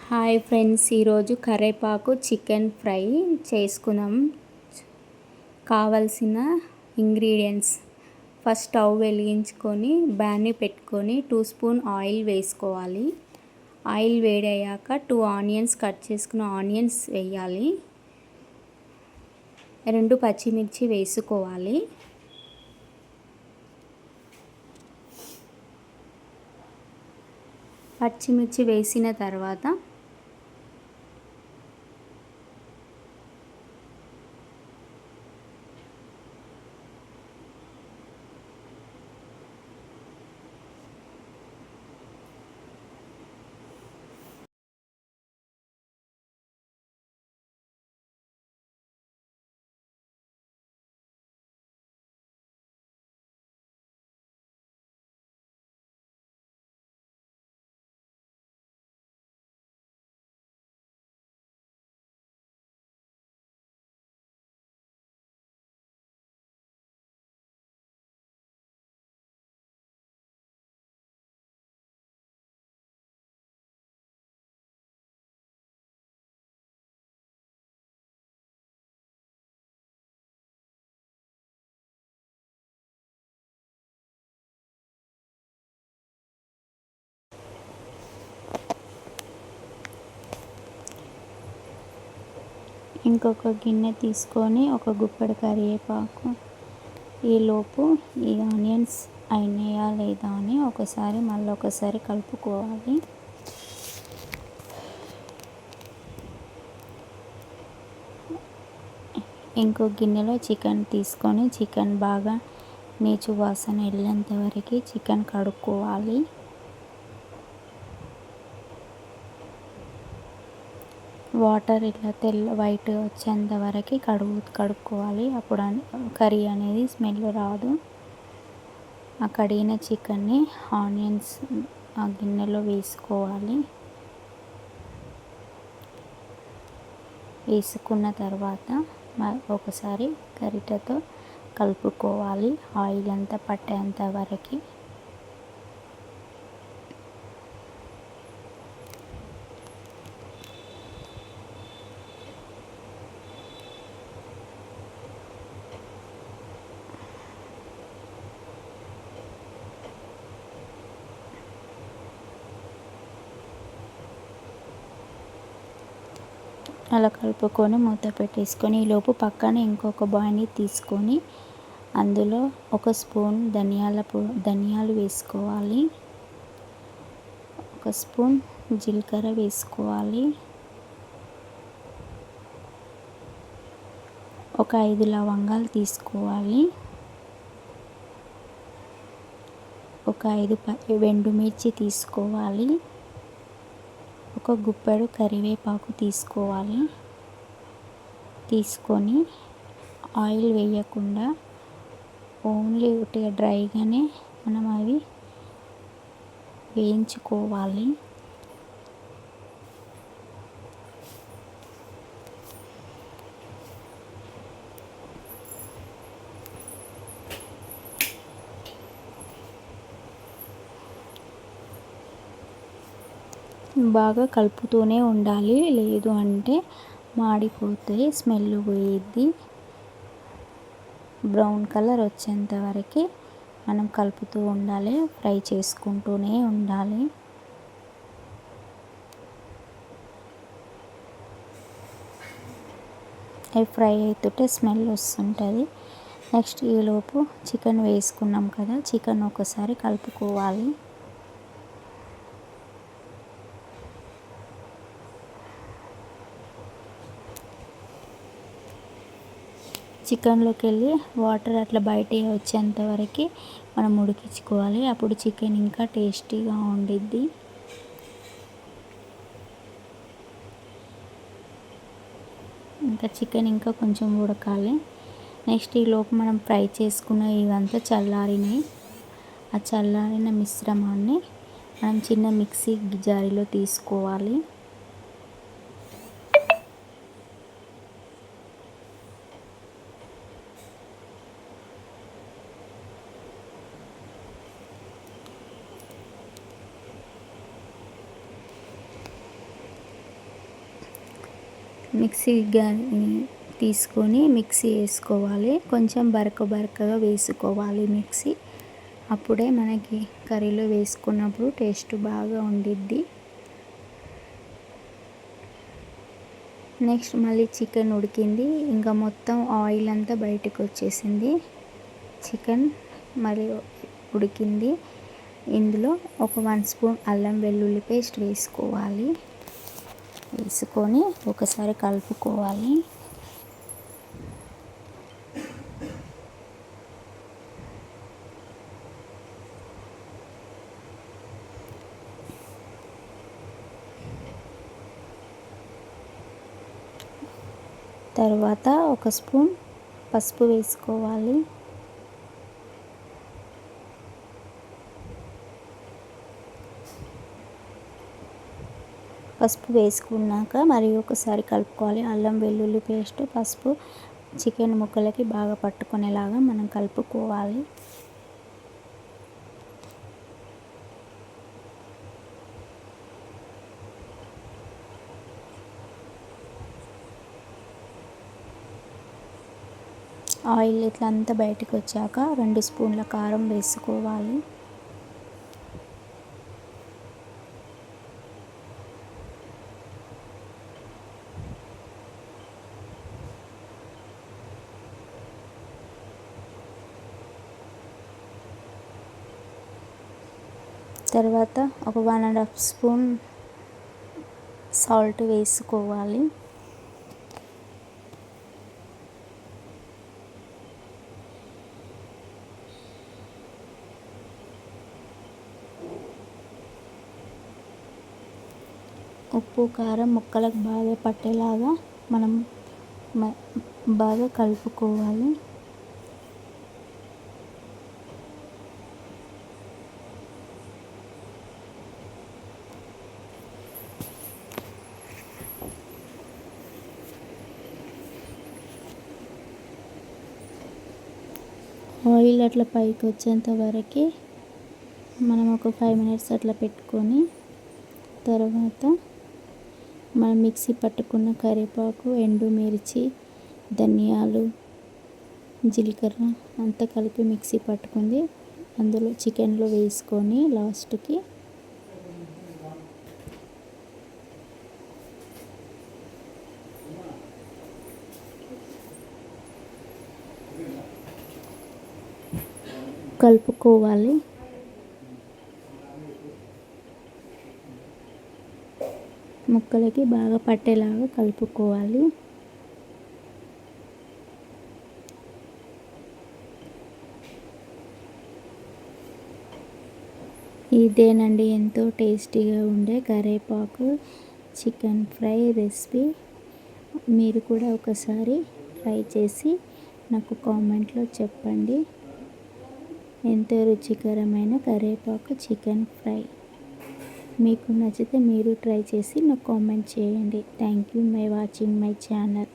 Hi friends, ఈరోజు కరివేపాకు chicken fry చేసుకుందాం. కావలసిన ఇంగ్రీడియంట్స్: ఫస్ట్ స్టవ్ వెలిగించుకొని బ్యాన్ని పెట్టుకొని 2 స్పూన్ ఆయిల్ వేసుకోవాలి. ఆయిల్ వేడయ్యాక 2 ఆనియన్స్, కట్ చేసుకున్న ఆనియన్స్ వేయాలి. 2 పచ్చిమిర్చి వేసుకోవాలి. పచ్చిమిర్చి వేసిన తర్వాత ఇంకొక గిన్నె తీసుకొని ఒక గుప్పెడు కరివేపాకు, ఈలోపు ఈ ఆనియన్స్ అయినాయా లేదా అని మళ్ళీ ఒకసారి కలుపుకోవాలి. ఇంకో గిన్నెలో చికెన్ తీసుకొని చికెన్ బాగా నీచు వాసన వెళ్ళేంత వరకు చికెన్ కడుక్కోవాలి. వాటర్ ఇట్లా వైట్ వచ్చేంత వరకు కడుక్కోవాలి. అప్పుడు కర్రీ అనేది స్మెల్ రాదు. ఆ కడిగిన చికెన్ని ఆనియన్స్ ఆ గిన్నెలో వేసుకోవాలి. వేసుకున్న తర్వాత ఒకసారి గరిటెతో కలుపుకోవాలి, ఆయిల్ అంతా పట్టేంత వరకు. అలా కలుపుకొని మూత పెట్టేసుకొని ఈలోపు పక్కన ఇంకొక బాణీ తీసుకొని అందులో 1 స్పూన్ ధనియాలు వేసుకోవాలి. 1 స్పూన్ జీలకర్ర వేసుకోవాలి. ఒక 5 లవంగాలు తీసుకోవాలి. ఒక 5 ఎండుమిర్చి తీసుకోవాలి. ఒక గుప్పెడు కరివేపాకు తీసుకోవాలి. తీసుకొని ఆయిల్ వేయకుండా ఓన్లీ ఉట్టిగా డ్రైగానే మనం అవి వేయించుకోవాలి. బాగా కలుపుతూనే ఉండాలి, లేదు అంటే మాడిపోతే స్మెల్ పోయిద్ది. బ్రౌన్ కలర్ వచ్చేంత వరకు మనం కలుపుతూ ఉండాలి, ఫ్రై చేసుకుంటూనే ఉండాలి. అవి ఫ్రై అవుతుంటే స్మెల్ వస్తుంటుంది. నెక్స్ట్ ఈలోపు చికెన్ వేసుకున్నాం కదా, చికెన్ ఒకసారి కలుపుకోవాలి. చికెన్లోకి వెళ్ళి వాటర్ అట్లా బయటికి వచ్చేంత వరకు మనం ఉడికించుకోవాలి. అప్పుడు చికెన్ ఇంకా టేస్టీగా ఉండిద్ది. ఇంకా చికెన్ ఇంకా కొంచెం ఉడకాలి. నెక్స్ట్ ఈలోపు మనం ఫ్రై చేసుకున్న ఇవంతా చల్లారినాయి. ఆ చల్లారిన మిశ్రమాన్ని మనం చిన్న మిక్సీ జారీలో తీసుకోవాలి. మిక్సీ తీసుకొని మిక్సీ వేసుకోవాలి. కొంచెం బరకగా వేసుకోవాలి మిక్సీ. అప్పుడే మనకి కర్రీలో వేసుకున్నప్పుడు టేస్ట్ బాగా ఉండిద్ది. నెక్స్ట్ మళ్ళీ చికెన్ ఉడికింది, ఇంకా మొత్తం ఆయిల్ అంతా బయటకు వచ్చేసింది. చికెన్ మళ్ళీ ఉడికింది. ఇందులో ఒక 1 స్పూన్ అల్లం వెల్లుల్లి పేస్ట్ వేసుకోవాలి. వేసుకొని ఒకసారి కలుపుకోవాలి. తర్వాత 1 స్పూన్ పసుపు వేసుకోవాలి. పసుపు వేసుకున్నాక మరి ఒకసారి కలుపుకోవాలి. అల్లం వెల్లుల్లి పేస్ట్, పసుపు చికెన్ ముక్కలకి బాగా పట్టుకునేలాగా మనం కలుపుకోవాలి. ఆయిల్ ఇట్లా అంతా బయటకు వచ్చాక 2 స్పూన్ల కారం వేసుకోవాలి. తర్వాత ఒక 1.5 స్పూన్ సాల్ట్ వేసుకోవాలి. ఉప్పు కారం ముక్కలకు బాగా పట్టేలాగా మనం బాగా కలుపుకోవాలి. ఆయిల్ అట్లా పైకి వచ్చేంత వరకు మనం ఒక 5 మినిట్స్ అట్లా పెట్టుకొని, తర్వాత మనం మిక్సీ పట్టుకున్న కరివేపాకు, ఎండుమిర్చి, ధనియాలు, జీలకర్ర అంతా కలిపి మిక్సీ పట్టుకుంది అందులో చికెన్లో వేసుకొని లాస్ట్కి కలుపుకోవాలి. ముక్కలకి బాగా పట్టేలాగా కలుపుకోవాలి. ఇదేనండి ఎంతో టేస్టీగా ఉండే కరివేపాకు చికెన్ ఫ్రై రెసిపీ. మీరు కూడా ఒకసారి ట్రై చేసి నాకు కామెంట్లో చెప్పండి. ఎంతో రుచికరమైన కరివేపాకు చికెన్ ఫ్రై. మీకు నచ్చితే మీరు ట్రై చేసి నాకు కామెంట్ చేయండి. Thank you my watching my channel.